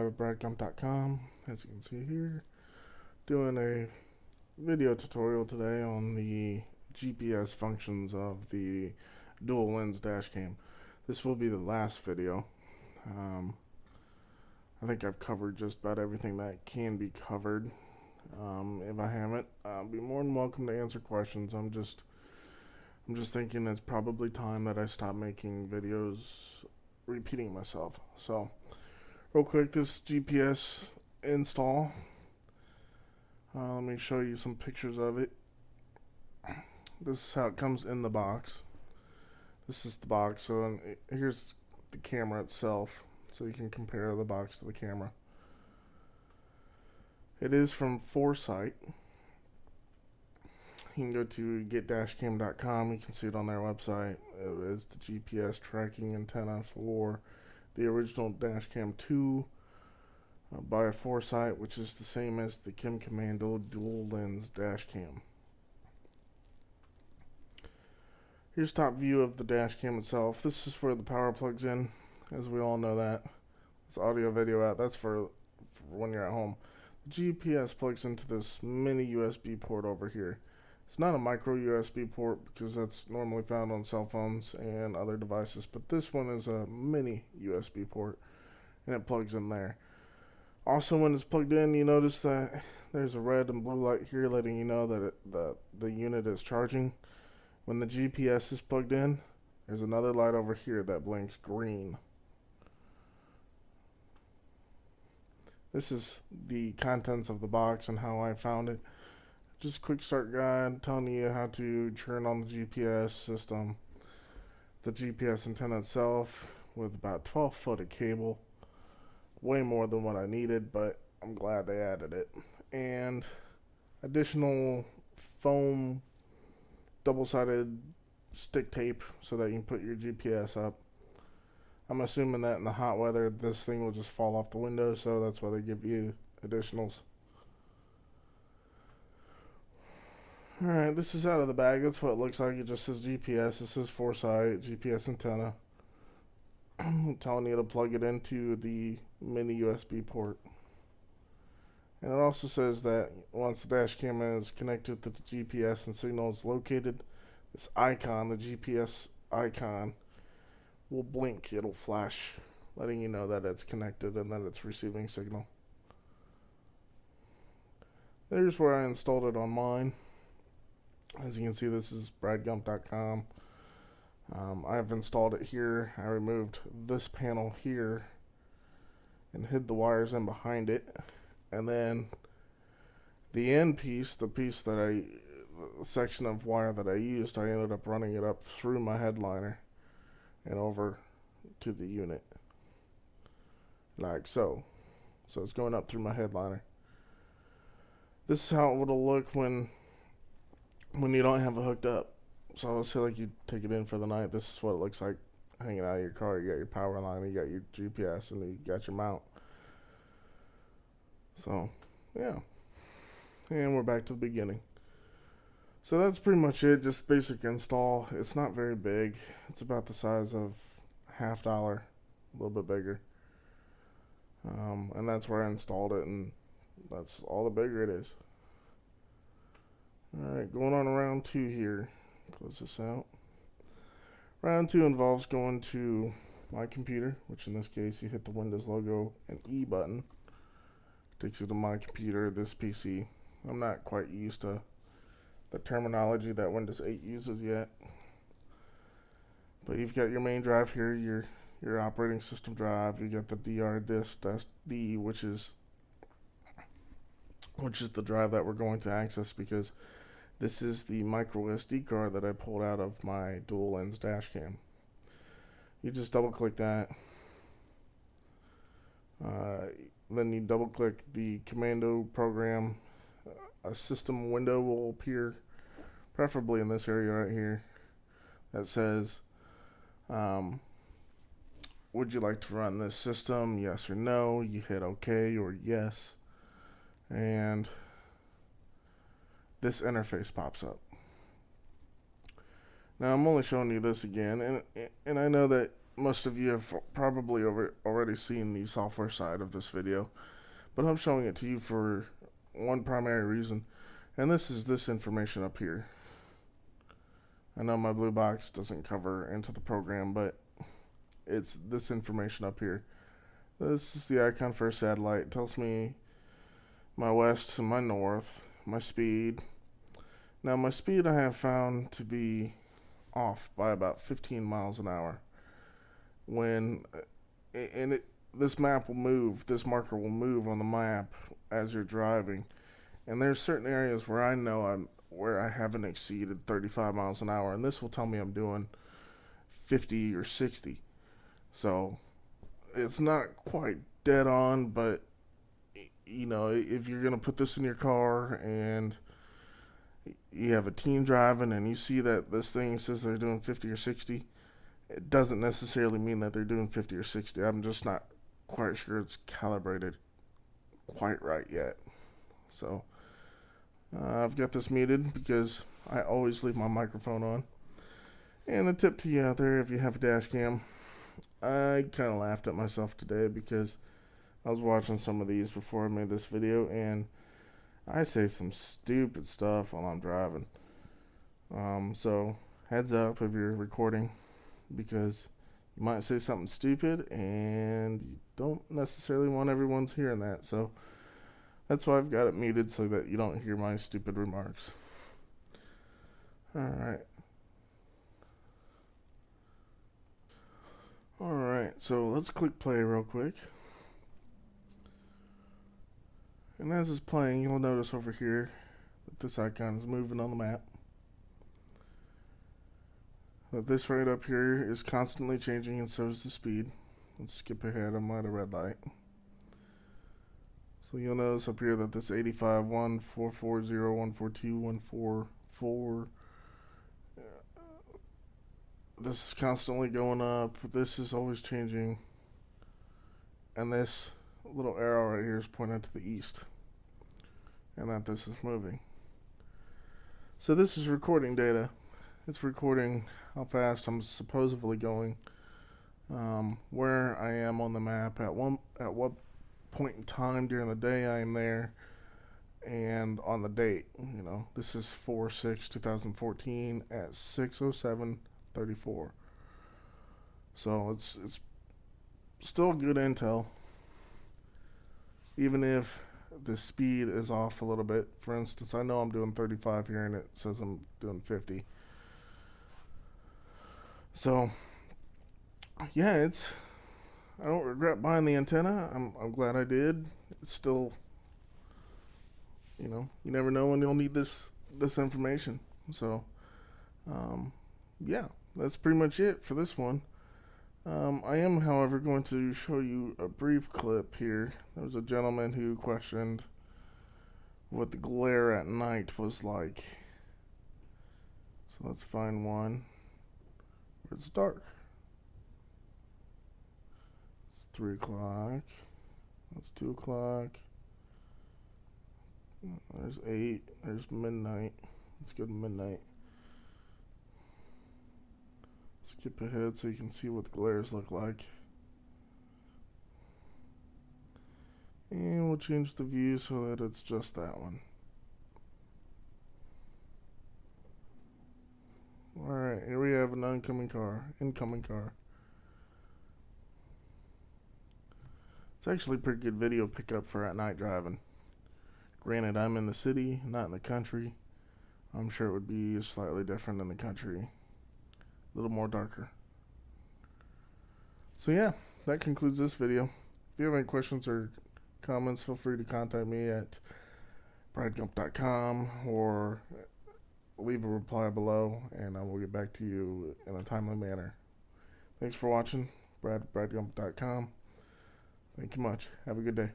live at BradGump.com. As you can see here, doing a video tutorial today on the GPS functions of the dual lens dash cam. This will be the last video. I think I've covered just about everything that can be covered. If I haven't, I'll be more than welcome to answer questions. I'm just thinking it's probably time that I stop making videos repeating myself. So real quick, this GPS install, let me show you some pictures of it. This is how it comes in the box. This is the box. So here's the camera itself, so you can compare the box to the camera. It is from Foresight. You can go to get-cam.com. You can see it on their website. It is the GPS tracking antenna for the original Dashcam 2 by Foresight, which is the same as the Kim Komando dual lens Dashcam. Here's top view of the Dashcam itself. This is where the power plugs in, as we all know that. It's audio video out. That's for when you're at home. The GPS plugs into this mini USB port over here. It's not a micro USB port because that's normally found on cell phones and other devices, but this one is a mini USB port and it plugs in there. Also, when it's plugged in, you notice that there's a red and blue light here letting you know that the unit is charging. When the GPS is plugged in, there's another light over here that blinks green. This is the contents of the box and how I found it. Just a quick start guide telling you how to turn on the GPS system. The GPS antenna itself with about 12 foot of cable. Way more than what I needed, but I'm glad they added it. And additional foam double-sided stick tape so that you can put your GPS up. I'm assuming that in the hot weather this thing will just fall off the window, so that's why they give you additionals. Alright, this is out of the bag. That's what it looks like. It just says GPS. This is Foresight GPS antenna. I'm telling you to plug it into the mini USB port. And it also says that once the dash cam is connected to the GPS and signal is located, this icon, the GPS icon, will blink. It'll flash, letting you know that it's connected and that it's receiving signal. There's where I installed it on mine. As you can see, this is bradgump.com. I've installed it here. I removed this panel here and hid the wires in behind it. And then the end piece, the section of wire that I used, I ended up running it up through my headliner and over to the unit. Like so. So it's going up through my headliner. This is how it will look when you don't have it hooked up. So let's say like you take it in for the night. This is what it looks like hanging out of your car. You got your power line, you got your GPS, and you got your mount. So yeah, and we're back to the beginning. So that's pretty much it. Just basic install. It's not very big. It's about the size of $50, a little bit bigger. And that's where I installed it, and that's all the bigger it is. Alright, going on to round 2 here. Close this out. Round 2 involves going to my computer, which in this case you hit the Windows logo and E button. Takes you to my computer, this PC. I'm not quite used to the terminology that Windows 8 uses yet. But you've got your main drive here, your operating system drive. You got the DR disk, that's D, which is the drive that we're going to access, because this is the micro SD card that I pulled out of my dual lens dash cam. You just double click that. Then you double click the Komando program. A system window will appear, preferably in this area right here, that says, would you like to run this system? Yes or no. You hit OK or yes. And this interface pops up. Now I'm only showing you this again, and I know that most of you have probably already seen the software side of this video, but I'm showing it to you for one primary reason, and this is this information up here. I know my blue box doesn't cover into the program, but it's this information up here. This is the icon for a satellite. It tells me my west and my north, my speed. Now my speed I have found to be off by about 15 miles an hour. This map will move, this marker will move on the map as you're driving. And there's certain areas where I know where I haven't exceeded 35 miles an hour, and this will tell me I'm doing 50 or 60. So it's not quite dead on, but you know, if you're gonna put this in your car and you have a team driving and you see that this thing says they're doing 50 or 60, it doesn't necessarily mean that they're doing 50 or 60. I'm just not quite sure it's calibrated quite right yet. So I've got this muted because I always leave my microphone on. And a tip to you out there, if you have a dash cam, I kind of laughed at myself today because I was watching some of these before I made this video, and I say some stupid stuff while I'm driving. So heads up if you're recording, because you might say something stupid and you don't necessarily want everyone's hearing that. So that's why I've got it muted, so that you don't hear my stupid remarks. Alright, so let's click play real quick. And as it's playing, you'll notice over here that this icon is moving on the map. That this right up here is constantly changing, and so is the speed. Let's skip ahead, I'm at a red light. So you'll notice up here that this 85, 1, 440, 142, 144, this is constantly going up. This is always changing. And this little arrow right here is pointing to the east, and that this is moving. So this is recording data. It's recording how fast I'm supposedly going, where I am on the map, at what point in time during the day I am there, and on the date. You know, this is 4/6/2014 at 6:07:34. So it's still good intel, even if the speed is off a little bit. For instance, I know I'm doing 35 here and it says I'm doing 50. So yeah, I don't regret buying the antenna. I'm glad I did. It's still, you know, you never know when you'll need this information. So yeah, that's pretty much it for this one. I am, however, going to show you a brief clip here. There was a gentleman who questioned what the glare at night was like. So let's find one where it's dark. It's 3 o'clock. That's 2 o'clock. There's 8. There's midnight. Let's go to midnight. Skip ahead so you can see what the glares look like. And we'll change the view so that it's just that one. Alright, here we have an incoming car. It's actually a pretty good video pickup for at night driving. Granted, I'm in the city, not in the country. I'm sure it would be slightly different in the country. A little more darker. So yeah, that concludes this video. If you have any questions or comments, feel free to contact me at bradgump.com or leave a reply below, and I will get back to you in a timely manner. Thanks for watching. bradgump.com. Thank you much. Have a good day.